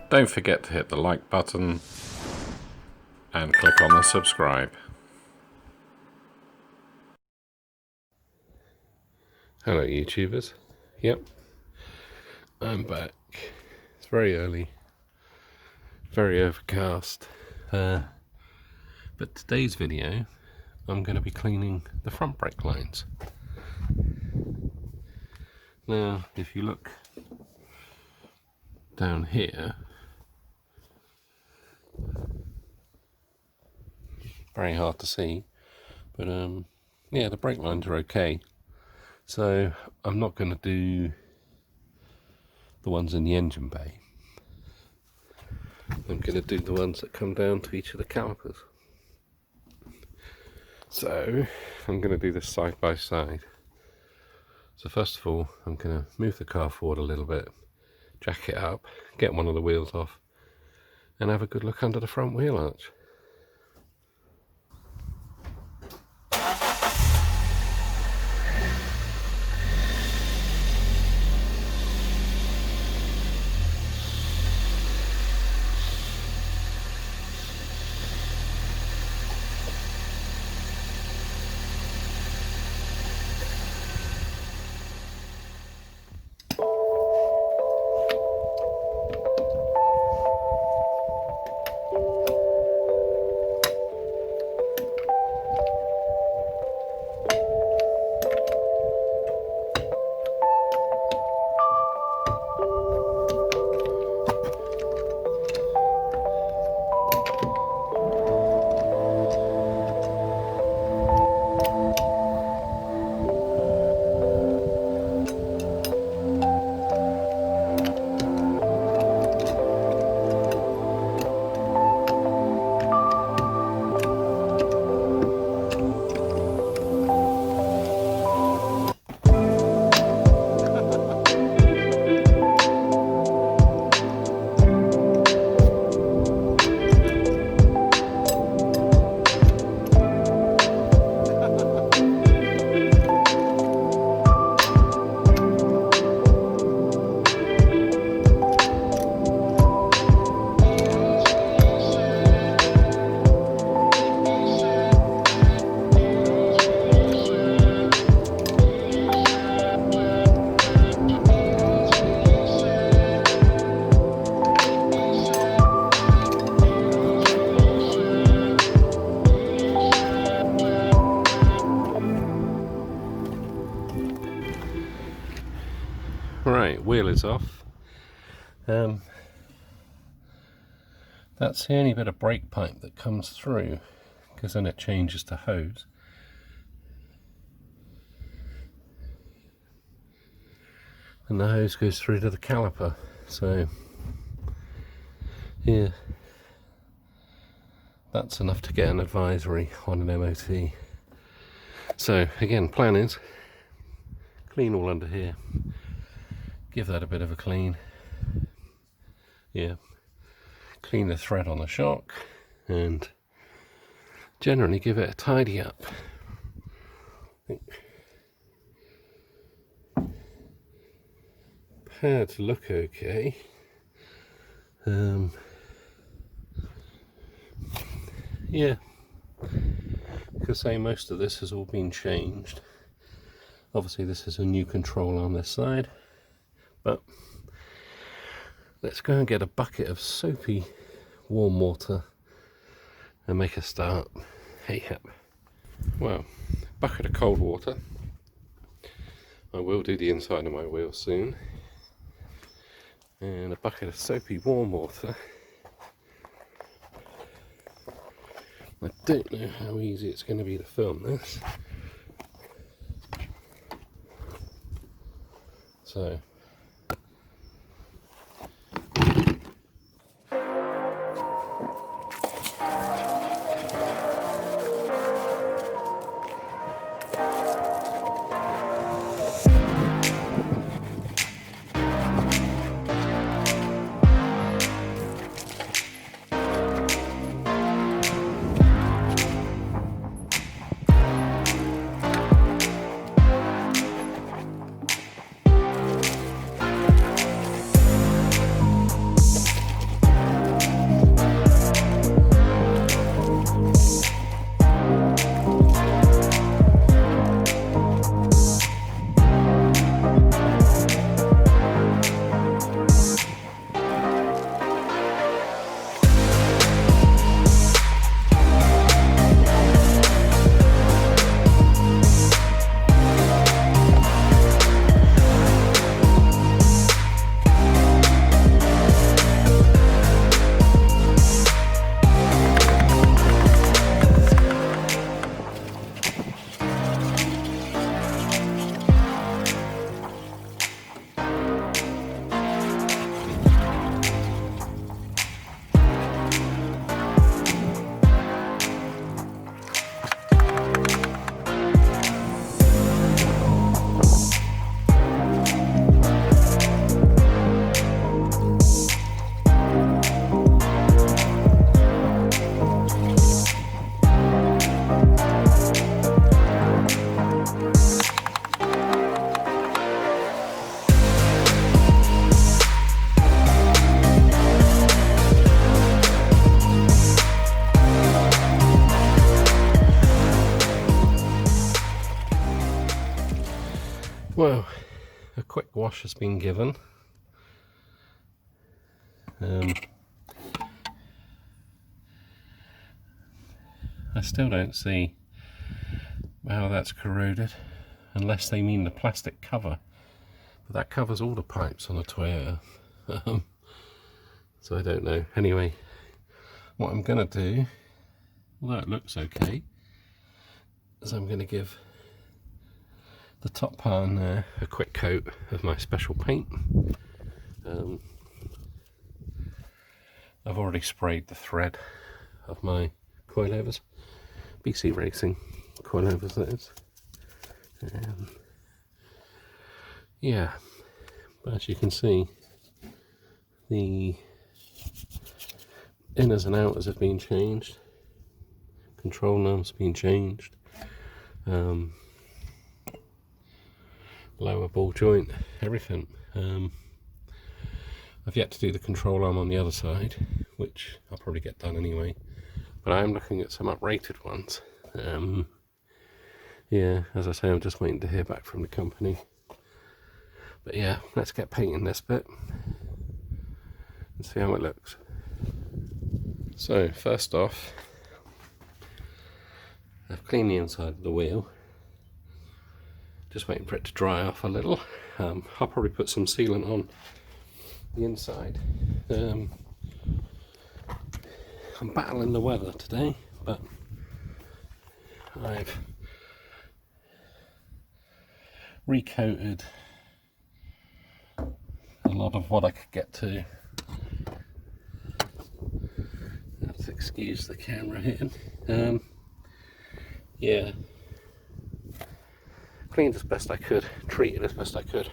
Don't forget to hit the like button and click on the subscribe. Hello YouTubers. Yep, I'm back. It's very early, very overcast, but today's video I'm going to be cleaning the front brake lines. Now if you look down here, very hard to see, but yeah, the brake lines are okay. So I'm not going to do the ones in the engine bay. I'm going to do the ones that come down to each of the calipers. So I'm going to do this side by side. So first of all, I'm going to move the car forward a little bit, jack it up, get one of the wheels off, and have a good look under the front wheel arch. Right, wheel is off. That's the only bit of brake pipe that comes through, because then it changes to hose. And the hose goes through to the caliper. So yeah, that's enough to get an advisory on an MOT. So again, plan is clean all under here. Give that a bit of a clean. Yeah. Clean the thread on the shock and generally give it a tidy up. Pads look okay. Yeah. Because say most of this has all been changed. Obviously this is a new control on this side. But let's go and get a bucket of soapy warm water and make a start. Hey, yep. Well, bucket of cold water. I will do the inside of my wheel soon. And a bucket of soapy warm water. I don't know how easy it's going to be to film this. So a quick wash has been given. I still don't see how that's corroded, unless they mean the plastic cover. But that covers all the pipes on a Toyota. So I don't know. Anyway, what I'm going to do, although it looks okay, is I'm going to give the top part in there a quick coat of my special paint. I've already sprayed the thread of my coilovers, BC Racing coilovers that is. Yeah, but as you can see, the inners and outers have been changed, control knobs been changed, lower ball joint, everything. I've yet to do the control arm on the other side, which I'll probably get done anyway, but I am looking at some uprated ones. Yeah, as I say, I'm just waiting to hear back from the company. But yeah, let's get painting this bit and see how it looks. So first off, I've cleaned the inside of the wheel, just waiting for it to dry off a little. I'll probably put some sealant on the inside. I'm battling the weather today, but I've recoated a lot of what I could get to. Let's excuse the camera hitting. Yeah, cleaned as best I could, treated as best I could.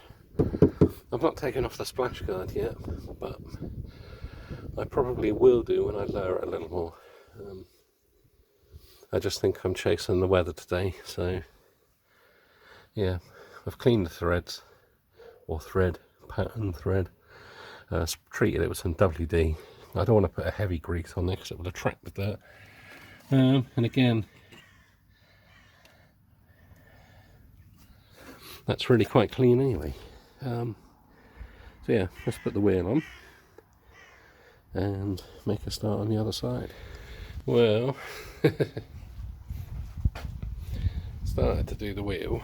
I've not taken off the splash guard yet, but I probably will do when I lower it a little more. I just think I'm chasing the weather today, so yeah, I've cleaned the threads, or thread, pattern thread, treated it with some WD. I don't want to put a heavy grease on there because it will attract the dirt. And again, that's really quite clean anyway. So yeah, let's put the wheel on and make a start on the other side. Well, started to do the wheel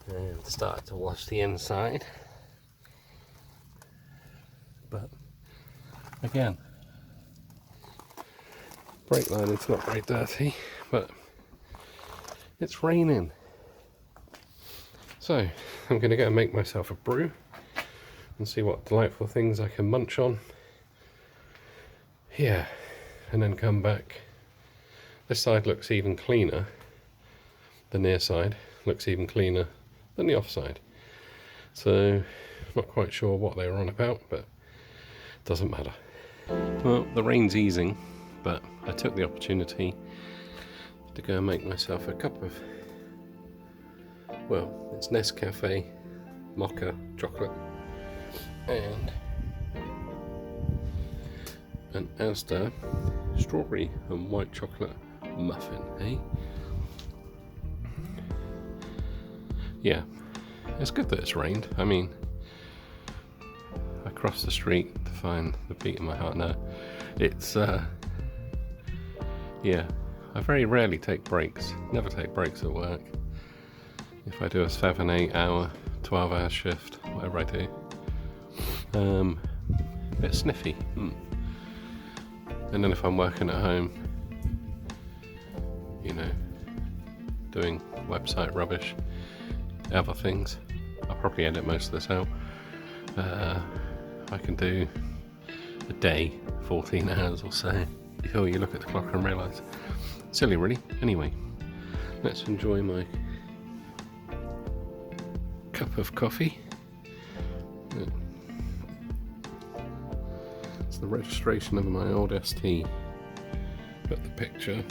and started to wash the inside, but again, brake lining's not very dirty, but it's raining. So I'm going to go and make myself a brew and see what delightful things I can munch on. Yeah, and then come back. This side looks even cleaner. The near side looks even cleaner than the off side. So not quite sure what they were on about, but doesn't matter. Well, the rain's easing, but I took the opportunity to go and make myself a cup of, well, it's Nescafe mocha chocolate and an Asda strawberry and white chocolate muffin, eh? Yeah, it's good that it's rained. I mean, I crossed the street to find the beat in my heart now. It's, yeah, I very rarely take breaks, never take breaks at work. If I do a 7, 8 hour, 12 hour shift, whatever I do, a bit sniffy. And then if I'm working at home, you know, doing website rubbish, other things, I'll probably edit most of this out. I can do a day, 14 hours or so, before you look at the clock and realise. Silly really. Anyway, let's enjoy my cup of coffee. It's the registration of my old ST, but the picture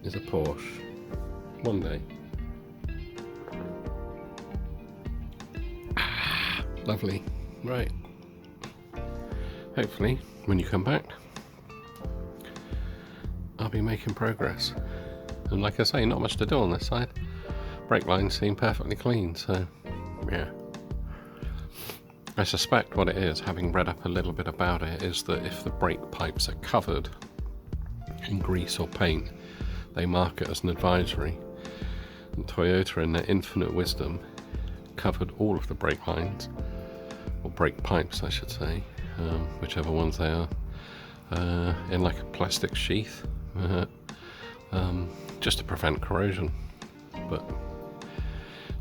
is a Porsche. One day. Lovely. Right. Hopefully, when you come back, I'll be making progress. And like I say, not much to do on this side. Brake lines seem perfectly clean, so yeah. I suspect what it is, having read up a little bit about it, is that if the brake pipes are covered in grease or paint, they mark it as an advisory. And Toyota, in their infinite wisdom, covered all of the brake lines, or brake pipes I should say, whichever ones they are, in like a plastic sheath, just to prevent corrosion. But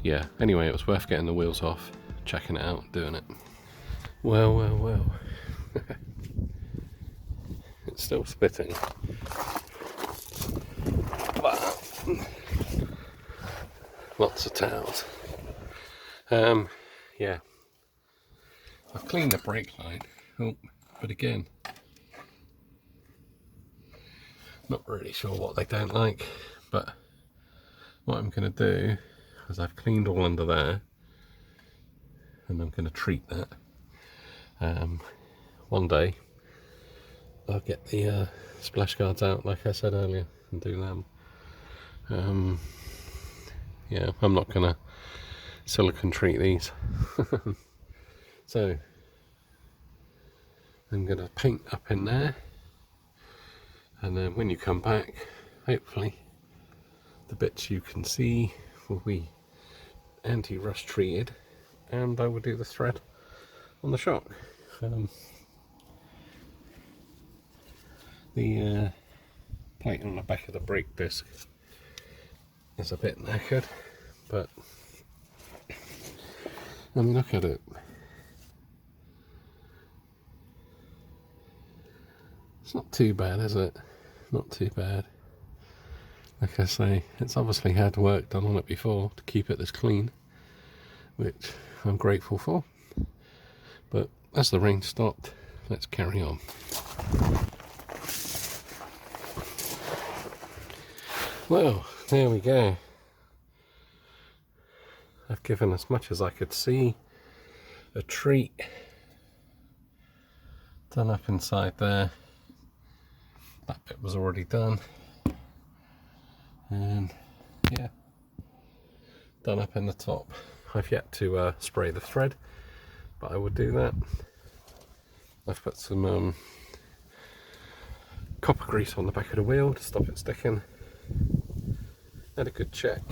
yeah, anyway, it was worth getting the wheels off, checking it out, doing it. Well. It's still spitting. But lots of towels. Yeah. I've cleaned the brake line. Oh, but again, not really sure what they don't like, but what I'm going to do is I've cleaned all under there, and I'm going to treat that. One day I'll get the splash guards out, like I said earlier, and do them. Yeah, I'm not going to silicone treat these. So I'm going to paint up in there, and then when you come back, hopefully the bits you can see will be anti-rust treated, and I will do the thread on the shock. The plate on the back of the brake disc is a bit knackered, but I mean, look at it. It's not too bad, is it? Not too bad. Like I say, it's obviously had work done on it before to keep it this clean, which I'm grateful for. But as the rain stopped, let's carry on. Well, there we go. I've given as much as I could see a treat done up inside there. That bit was already done, and yeah, done up in the top. I've yet to spray the thread, but I will do that. I've put some copper grease on the back of the wheel to stop it sticking. Had a good check.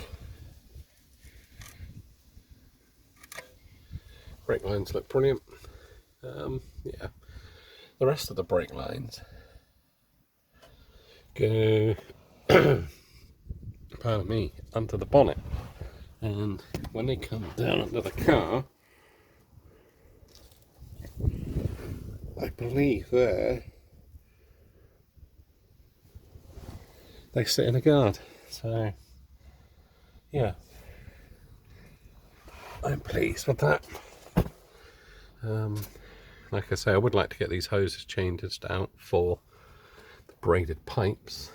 Brake lines look brilliant. Yeah, the rest of the brake lines go pardon me, under the bonnet, and when they come down under the car, I believe there they sit in a guard. So yeah, I'm pleased with that. Like I say, I would like to get these hoses changed out for the braided pipes,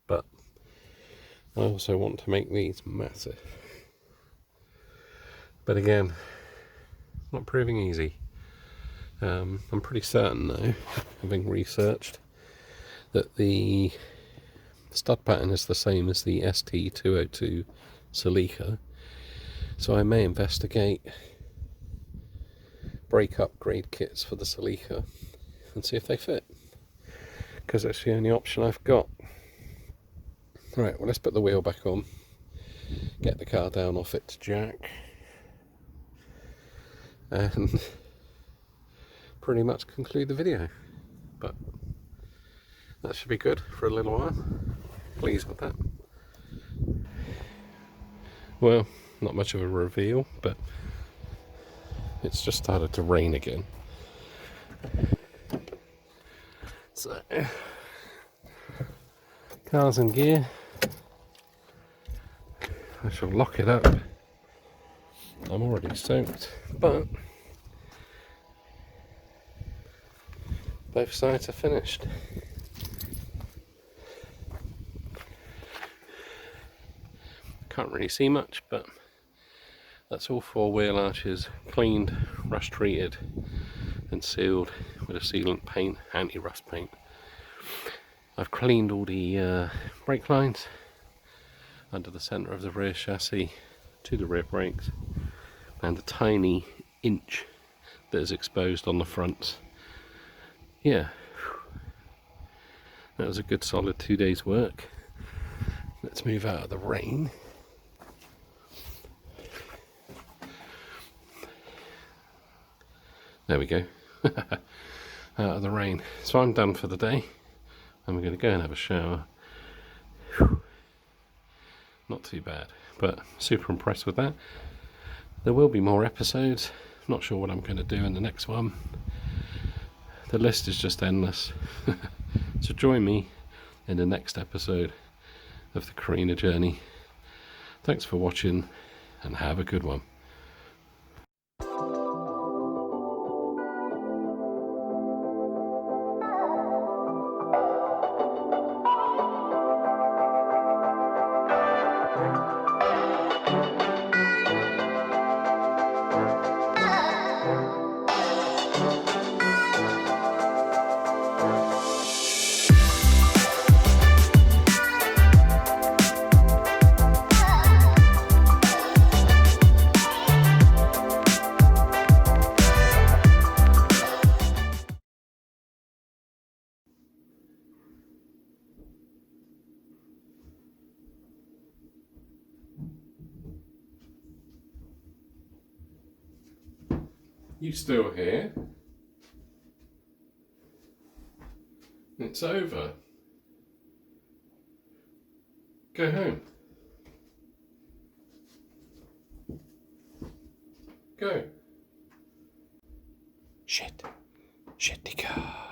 but I also want to make these massive. But again, not proving easy. I'm pretty certain though, having researched, that the stud pattern is the same as the ST202 Celica, so I may investigate brake upgrade kits for the Celica and see if they fit, because that's the only option I've got. Right, well, let's put the wheel back on, get the car down off its jack, and pretty much conclude the video. But that should be good for a little while. Pleased with that. Well, not much of a reveal, but it's just started to rain again. So, car's in gear. I shall lock it up. I'm already soaked, but both sides are finished. Can't really see much, but that's all four wheel arches cleaned, rust treated and sealed with a sealant paint, anti-rust paint. I've cleaned all the brake lines, under the centre of the rear chassis to the rear brakes, and a tiny inch that is exposed on the fronts. Yeah, that was a good solid 2 days work. Let's move out of the rain. There we go. Out of the rain. So I'm done for the day. I'm going to go and have a shower. Whew. Not too bad, but super impressed with that. There will be more episodes. Not sure what I'm going to do in the next one. The list is just endless. So join me in the next episode of the Carina journey. Thanks for watching and have a good one. You still here? It's over. Go home. Go. Shit. Shitty car.